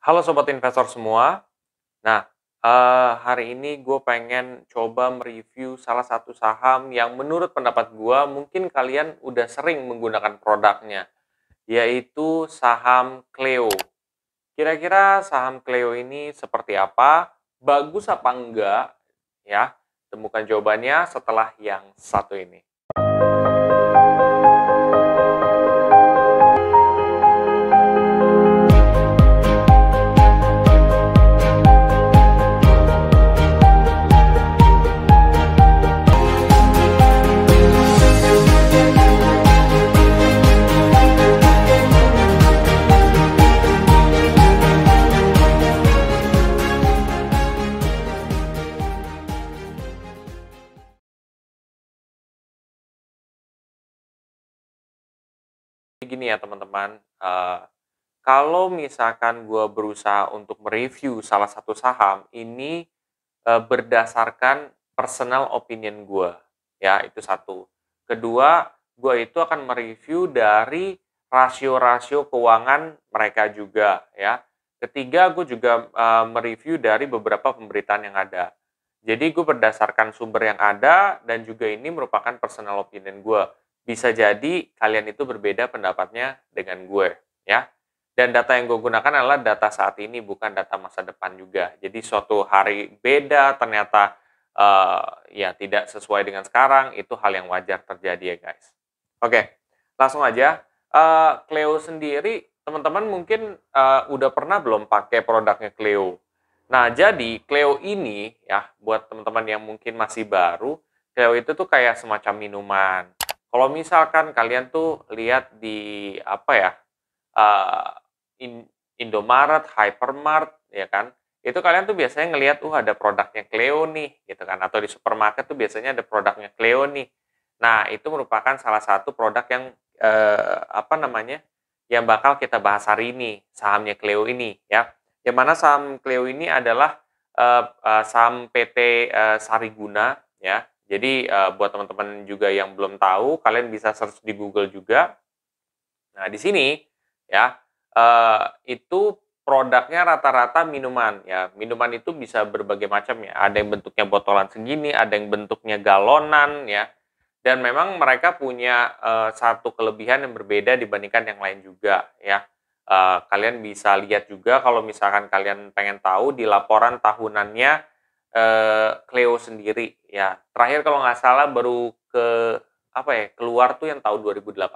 Halo sobat investor semua. Nah, hari ini gue pengen coba mereview salah satu saham yang menurut pendapat gue mungkin kalian udah sering menggunakan produknya, yaitu saham Cleo. Kira-kira saham Cleo ini seperti apa? Bagus apa enggak? Ya, temukan jawabannya setelah yang satu ini. Gini ya teman-teman, kalau misalkan gue berusaha untuk mereview salah satu saham, ini berdasarkan personal opinion gue, ya itu satu. Kedua, gue itu akan mereview dari rasio-rasio keuangan mereka juga, ya. Ketiga, gue juga mereview dari beberapa pemberitaan yang ada. Jadi gue berdasarkan sumber yang ada dan juga ini merupakan personal opinion gue. Bisa jadi kalian itu berbeda pendapatnya dengan gue, ya. Dan data yang gue gunakan adalah data saat ini, bukan data masa depan juga. Jadi suatu hari beda, ternyata ya tidak sesuai dengan sekarang, itu hal yang wajar terjadi ya guys. Oke, langsung aja. Cleo sendiri, teman-teman mungkin udah pernah belum pakai produknya Cleo? Nah, jadi Cleo ini ya, buat teman-teman yang mungkin masih baru, Cleo itu tuh kayak semacam minuman. Kalau misalkan kalian tuh lihat di apa ya, eee, Indomaret, Hypermart, ya kan, itu kalian tuh biasanya ngelihat, ada produknya Cleo nih, gitu kan, atau di supermarket tuh biasanya ada produknya Cleo nih. Nah, itu merupakan salah satu produk yang, apa namanya, yang bakal kita bahas hari ini, sahamnya Cleo ini, ya. Yang mana saham Cleo ini adalah, saham PT, Sariguna, ya. Jadi, buat teman-teman juga yang belum tahu, kalian bisa search di Google juga. Nah, di sini ya, itu produknya rata-rata minuman ya. Minuman itu bisa berbagai macam ya. Ada yang bentuknya botolan segini, ada yang bentuknya galonan ya. Dan memang mereka punya satu kelebihan yang berbeda dibandingkan yang lain juga ya. Kalian bisa lihat juga kalau misalkan kalian pengen tahu di laporan tahunannya Cleo sendiri ya. Terakhir kalau nggak salah baru apa ya, keluar tuh yang tahun 2018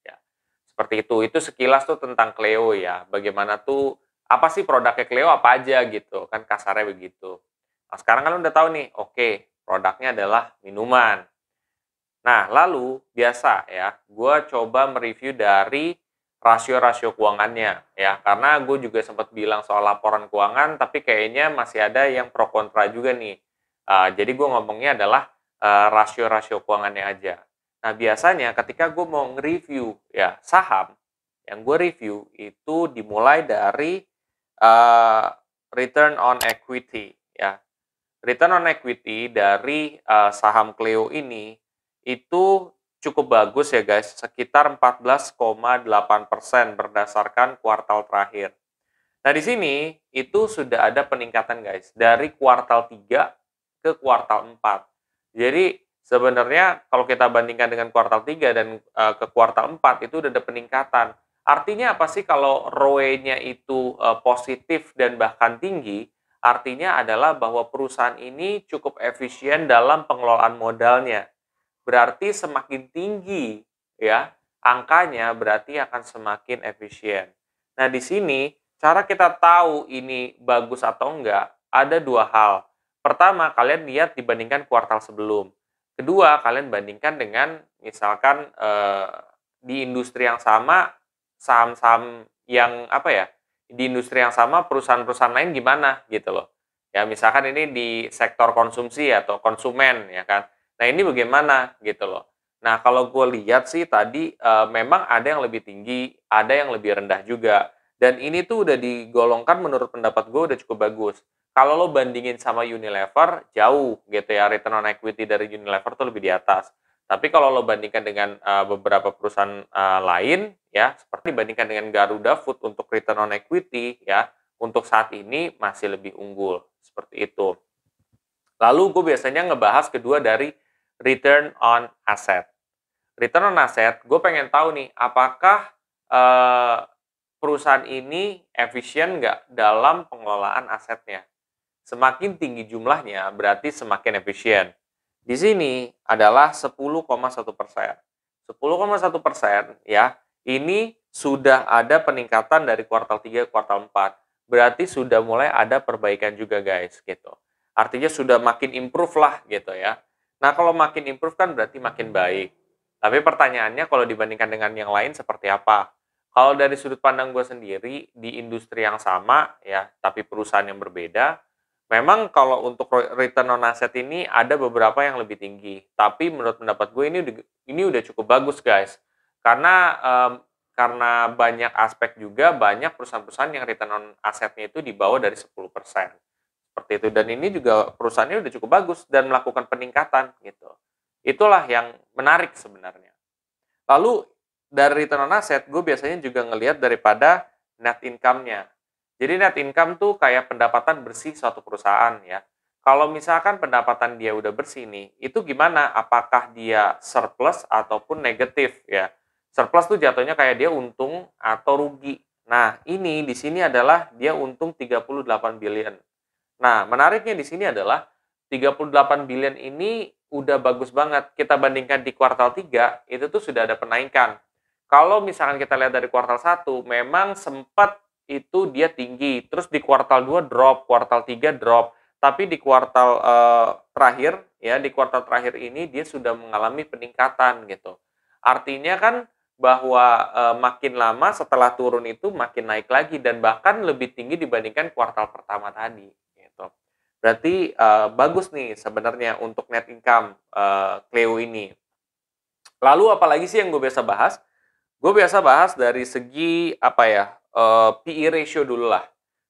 ya. Seperti itu. Itu sekilas tuh tentang Cleo ya. Bagaimana tuh, apa sih produknya Cleo apa aja gitu, kan kasarnya begitu. Nah, sekarang kan udah tahu nih, oke, produknya adalah minuman. Nah, lalu biasa ya, gue coba mereview dari rasio-rasio keuangannya ya, karena gue juga sempat bilang soal laporan keuangan, tapi kayaknya masih ada yang pro kontra juga nih. Jadi gue ngomongnya adalah rasio-rasio keuangannya aja. Nah, biasanya ketika gue mau nge-review ya saham, yang gue review itu dimulai dari uh, return on equity ya. Return on equity dari saham Cleo ini itu cukup bagus ya guys, sekitar 14,8% berdasarkan kuartal terakhir. Nah, di sini itu sudah ada peningkatan guys, dari kuartal 3 ke kuartal 4. Jadi sebenarnya kalau kita bandingkan dengan kuartal 3 dan ke kuartal 4 itu udah ada peningkatan. Artinya apa sih kalau ROE-nya itu positif dan bahkan tinggi? Artinya adalah bahwa perusahaan ini cukup efisien dalam pengelolaan modalnya. Berarti semakin tinggi ya angkanya, berarti akan semakin efisien. Nah, di sini cara kita tahu ini bagus atau enggak ada dua hal. Pertama, kalian lihat dibandingkan kuartal sebelum. Kedua, kalian bandingkan dengan misalkan di industri yang sama, saham-saham yang apa ya, di industri yang sama perusahaan-perusahaan lain gimana gitu loh. Ya, misalkan ini di sektor konsumsi atau konsumen ya kan. Nah, ini bagaimana gitu loh. Nah, kalau gue lihat sih tadi memang ada yang lebih tinggi, ada yang lebih rendah juga. Dan ini tuh udah digolongkan menurut pendapat gue udah cukup bagus. Kalau lo bandingin sama Unilever, jauh gitu ya, return on equity dari Unilever tuh lebih di atas. Tapi kalau lo bandingkan dengan beberapa perusahaan lain, ya, seperti dibandingkan dengan Garuda Food untuk return on equity, ya, untuk saat ini masih lebih unggul, seperti itu. Lalu gue biasanya ngebahas kedua dari return on asset. Return on asset, gue pengen tahu nih, apakah eh, perusahaan ini efisien nggak dalam pengelolaan asetnya. Semakin tinggi jumlahnya, berarti semakin efisien. Di sini adalah 10,1%. 10,1% ya, ini sudah ada peningkatan dari kuartal 3 ke kuartal 4. Berarti sudah mulai ada perbaikan juga guys, gitu. Artinya sudah makin improve lah gitu ya. Nah, kalau makin improve kan berarti makin baik. Tapi pertanyaannya kalau dibandingkan dengan yang lain seperti apa? Kalau dari sudut pandang gue sendiri, di industri yang sama ya, tapi perusahaan yang berbeda, memang kalau untuk return on asset ini ada beberapa yang lebih tinggi. Tapi menurut pendapat gue ini udah cukup bagus guys. Karena banyak aspek juga, banyak perusahaan-perusahaan yang return on assetnya itu di bawah dari 10%. Seperti itu. Dan ini juga perusahaannya udah cukup bagus dan melakukan peningkatan gitu. Itulah yang menarik sebenarnya. Lalu dari return on asset, gue biasanya juga ngelihat daripada net income-nya. Jadi net income tuh kayak pendapatan bersih suatu perusahaan ya. Kalau misalkan pendapatan dia udah bersih nih, itu gimana? Apakah dia surplus ataupun negatif ya? Surplus tuh jatuhnya kayak dia untung atau rugi. Nah, ini di sini adalah dia untung 38 billion. Nah, menariknya di sini adalah 38 billion ini udah bagus banget. Kita bandingkan di kuartal 3, itu tuh sudah ada penaikan. Kalau misalkan kita lihat dari kuartal 1, memang sempat itu dia tinggi. Terus di kuartal 2 drop, kuartal 3 drop. Tapi di kuartal terakhir, ya di kuartal terakhir ini dia sudah mengalami peningkatan gitu. Artinya kan bahwa makin lama setelah turun itu makin naik lagi dan bahkan lebih tinggi dibandingkan kuartal pertama tadi. Gitu. Berarti bagus nih sebenarnya untuk net income Cleo ini. Lalu apalagi sih yang gue biasa bahas? Gue biasa bahas dari segi apa ya, PE ratio dulu lah.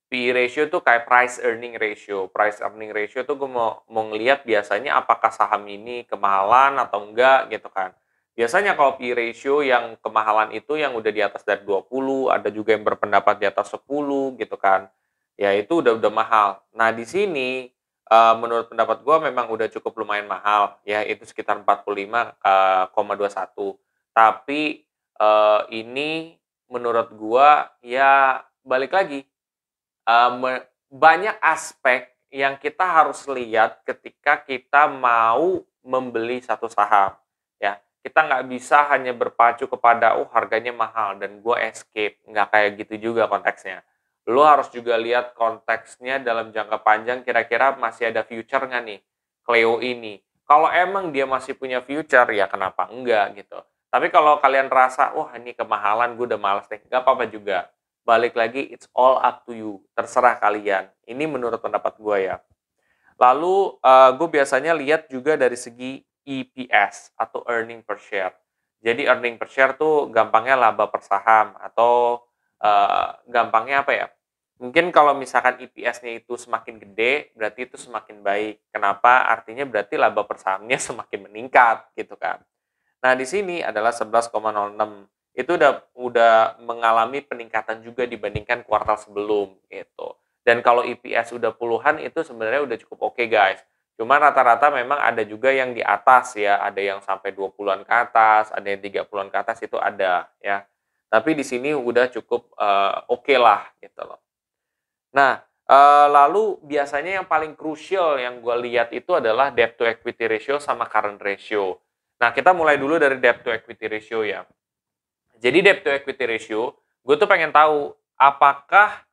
PE ratio tuh kayak price earning ratio. Price earning ratio tuh gue mau ngelihat biasanya apakah saham ini kemahalan atau enggak gitu kan. Biasanya kalau PE ratio yang kemahalan itu yang udah di atas dari 20, ada juga yang berpendapat di atas 10 gitu kan. Ya itu udah mahal. Nah di sini menurut pendapat gue memang udah cukup lumayan mahal ya, itu sekitar 45,21. Tapi ini menurut gua ya balik lagi, banyak aspek yang kita harus lihat ketika kita mau membeli satu saham, ya. Kita nggak bisa hanya berpacu kepada, "Oh, harganya mahal," dan gua escape, nggak kayak gitu juga konteksnya. Lu harus juga lihat konteksnya dalam jangka panjang, kira-kira masih ada future nggak nih, Cleo ini. Kalau emang dia masih punya future, ya kenapa enggak gitu. Tapi kalau kalian rasa, wah ini kemahalan, gue udah males deh, nggak apa-apa juga. Balik lagi, it's all up to you. Terserah kalian. Ini menurut pendapat gue ya. Lalu gue biasanya lihat juga dari segi EPS atau earning per share. Jadi earning per share tuh gampangnya laba per saham atau gampangnya apa ya? Mungkin kalau misalkan EPS-nya itu semakin gede, berarti itu semakin baik. Kenapa? Artinya berarti laba per sahamnya semakin meningkat gitu kan. Nah, di sini adalah 11,06. Itu udah mengalami peningkatan juga dibandingkan kuartal sebelum gitu. Dan kalau EPS udah puluhan itu sebenarnya udah cukup oke, guys. Cuma rata-rata memang ada juga yang di atas ya, ada yang sampai 20-an ke atas, ada yang 30-an ke atas itu ada ya. Tapi di sini udah cukup oke lah gitu loh. Nah, lalu biasanya yang paling krusial yang gue lihat itu adalah debt to equity ratio sama current ratio. Nah, kita mulai dulu dari debt to equity ratio ya. Jadi debt to equity ratio, gue tuh pengen tahu apakah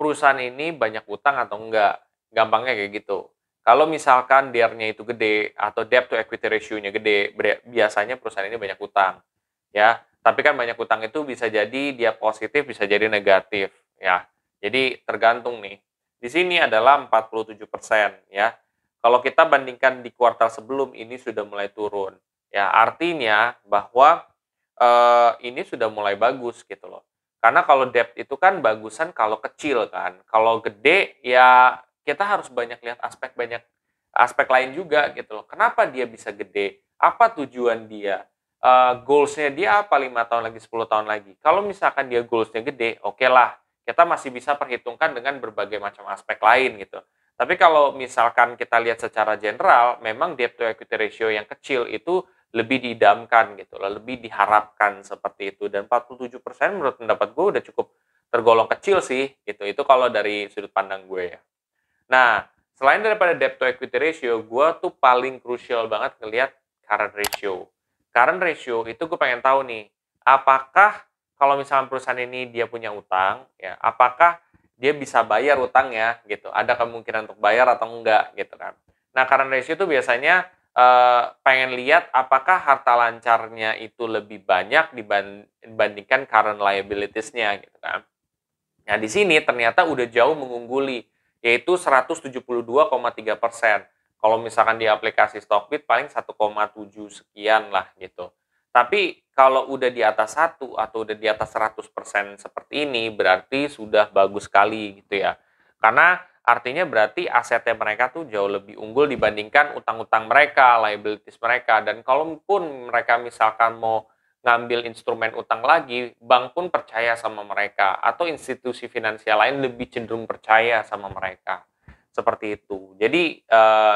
perusahaan ini banyak utang atau enggak. Gampangnya kayak gitu. Kalau misalkan DER-nya itu gede atau debt to equity ratio-nya gede, biasanya perusahaan ini banyak utang. Ya, tapi kan banyak utang itu bisa jadi dia positif, bisa jadi negatif, ya. Jadi tergantung nih. Di sini adalah 47% ya. Kalau kita bandingkan di kuartal sebelum ini sudah mulai turun. Ya, artinya bahwa ini sudah mulai bagus gitu loh. Karena kalau debt itu kan bagusan kalau kecil kan. Kalau gede ya kita harus banyak lihat aspek lain juga gitu loh. Kenapa dia bisa gede? Apa tujuan dia? Goals-nya dia apa 5 tahun lagi, 10 tahun lagi? Kalau misalkan dia goals-nya gede, oke lah. kita masih bisa perhitungkan dengan berbagai macam aspek lain gitu. Tapi kalau misalkan kita lihat secara general, memang debt to equity ratio yang kecil itu lebih diidamkan gitu loh, lebih diharapkan seperti itu. Dan 47% menurut pendapat gue udah cukup tergolong kecil sih gitu. Itu kalau dari sudut pandang gue ya. Nah, selain daripada debt to equity ratio, gue tuh paling krusial banget ngelihat current ratio. Current ratio itu gue pengen tahu nih, apakah kalau misalnya perusahaan ini dia punya utang, ya, apakah dia bisa bayar utangnya gitu? Ada kemungkinan untuk bayar atau enggak gitu kan? Nah, current ratio itu biasanya pengen lihat apakah harta lancarnya itu lebih banyak dibandingkan current liabilities-nya gitu kan. Nah, di sini ternyata udah jauh mengungguli, yaitu 172,3%. Kalau misalkan di aplikasi Stockbit paling 1,7 sekian lah gitu. Tapi kalau udah di atas 1 atau udah di atas 100% seperti ini, berarti sudah bagus sekali gitu ya. Karena artinya berarti asetnya mereka tuh jauh lebih unggul dibandingkan utang-utang mereka, liabilities mereka. Dan kalaupun mereka misalkan mau ngambil instrumen utang lagi, bank pun percaya sama mereka atau institusi finansial lain lebih cenderung percaya sama mereka. Seperti itu. Jadi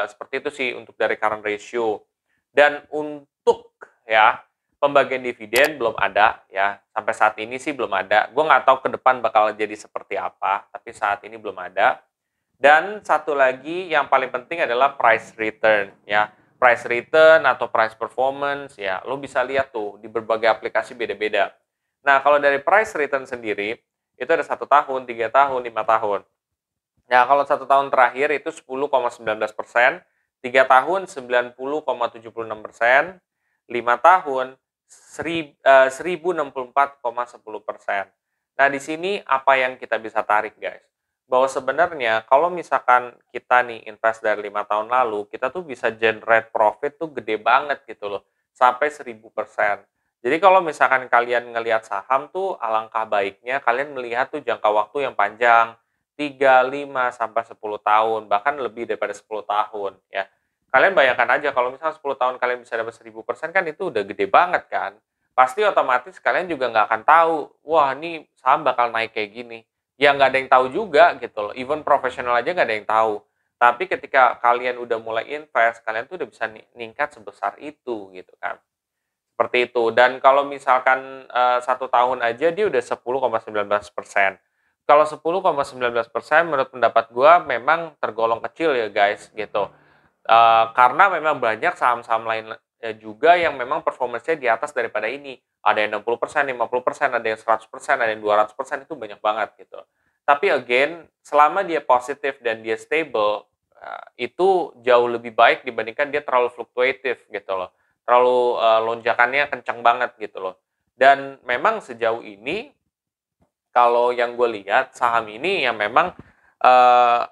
seperti itu sih untuk dari current ratio. Dan untuk ya pembagian dividen belum ada ya. Sampai saat ini sih belum ada. Gue nggak tahu ke depan bakal jadi seperti apa, tapi saat ini belum ada. Dan satu lagi yang paling penting adalah price return ya. Price return atau price performance ya, lo bisa lihat tuh di berbagai aplikasi beda-beda. Nah, kalau dari price return sendiri itu ada 1 tahun, 3 tahun, 5 tahun. Nah, kalau 1 tahun terakhir itu 10,19%, 3 tahun 90,76%, 5 tahun 1064,10%. Nah, di sini apa yang kita bisa tarik, guys? Bahwa sebenarnya kalau misalkan kita nih invest dari 5 tahun lalu, kita tuh bisa generate profit tuh gede banget gitu loh, sampai 1000%. Jadi kalau misalkan kalian ngelihat saham tuh alangkah baiknya kalian melihat tuh jangka waktu yang panjang, 3, 5, sampai 10 tahun, bahkan lebih daripada 10 tahun ya. Kalian bayangkan aja kalau misalnya 10 tahun kalian bisa dapat 1000% kan itu udah gede banget kan. Pasti otomatis kalian juga nggak akan tahu, wah ini saham bakal naik kayak gini. Ya nggak ada yang tahu juga gitu loh, even profesional aja nggak ada yang tahu. Tapi ketika kalian udah mulai invest, kalian tuh udah bisa ningkat sebesar itu gitu kan. Seperti itu. Dan kalau misalkan 1 tahun aja dia udah 10,19%. Kalau 10,19% menurut pendapat gua memang tergolong kecil ya guys gitu. Karena memang banyak saham-saham lain juga yang memang performance-nya di atas daripada ini. Ada yang 60%, 50%, ada yang 100%, ada yang 200%, itu banyak banget gitu. Tapi again, selama dia positif dan dia stable, itu jauh lebih baik dibandingkan dia terlalu fluktuatif gitu loh. Terlalu lonjakannya kencang banget gitu loh. Dan memang sejauh ini kalau yang gue lihat saham ini yang memang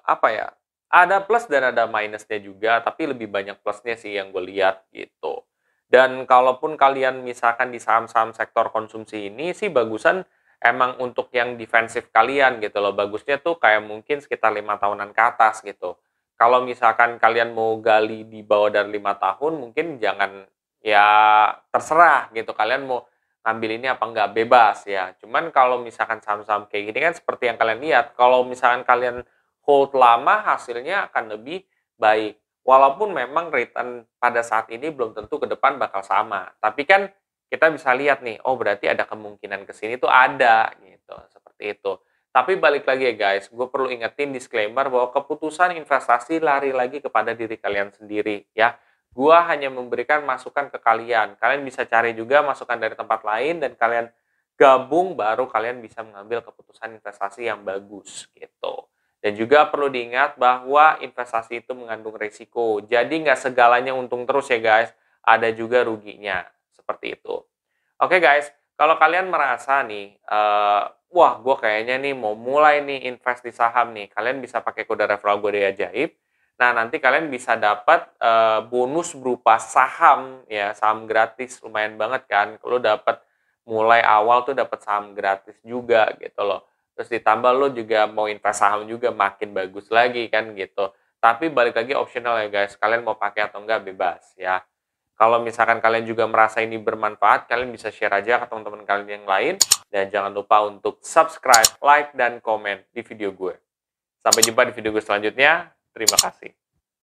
apa ya, ada plus dan ada minusnya juga, tapi lebih banyak plusnya sih yang gue lihat gitu. Dan kalaupun kalian misalkan di saham-saham sektor konsumsi ini sih bagusan emang untuk yang defensif kalian gitu loh. Bagusnya tuh kayak mungkin sekitar 5 tahunan ke atas gitu. Kalau misalkan kalian mau gali di bawah dari 5 tahun, mungkin jangan ya terserah gitu. Kalian mau ngambil ini apa enggak, bebas ya. Cuman kalau misalkan saham-saham kayak gini kan seperti yang kalian lihat, kalau misalkan kalian hold lama hasilnya akan lebih baik. Walaupun memang return pada saat ini belum tentu ke depan bakal sama. Tapi kan kita bisa lihat nih, oh berarti ada kemungkinan ke sini tuh ada gitu, seperti itu. Tapi balik lagi ya guys, gue perlu ingetin disclaimer bahwa keputusan investasi lari lagi kepada diri kalian sendiri ya. Gua hanya memberikan masukan ke kalian. Kalian bisa cari juga masukan dari tempat lain dan kalian gabung baru kalian bisa mengambil keputusan investasi yang bagus gitu. Dan juga perlu diingat bahwa investasi itu mengandung risiko. Jadi nggak segalanya untung terus ya guys. Ada juga ruginya. Seperti itu. Oke guys, kalau kalian merasa nih, wah gue kayaknya nih mau mulai nih invest di saham nih. Kalian bisa pakai kode referral gue dari Ajaib. Nah, nanti kalian bisa dapat bonus berupa saham ya, saham gratis lumayan banget kan. Kalau dapat mulai awal tuh dapat saham gratis juga gitu loh. Terus ditambah lo juga mau invest saham juga makin bagus lagi kan gitu. Tapi balik lagi optional ya guys, kalian mau pakai atau enggak bebas ya. Kalau misalkan kalian juga merasa ini bermanfaat, kalian bisa share aja ke teman-teman kalian yang lain. Dan jangan lupa untuk subscribe, like, dan komen di video gue. Sampai jumpa di video gue selanjutnya. Terima kasih.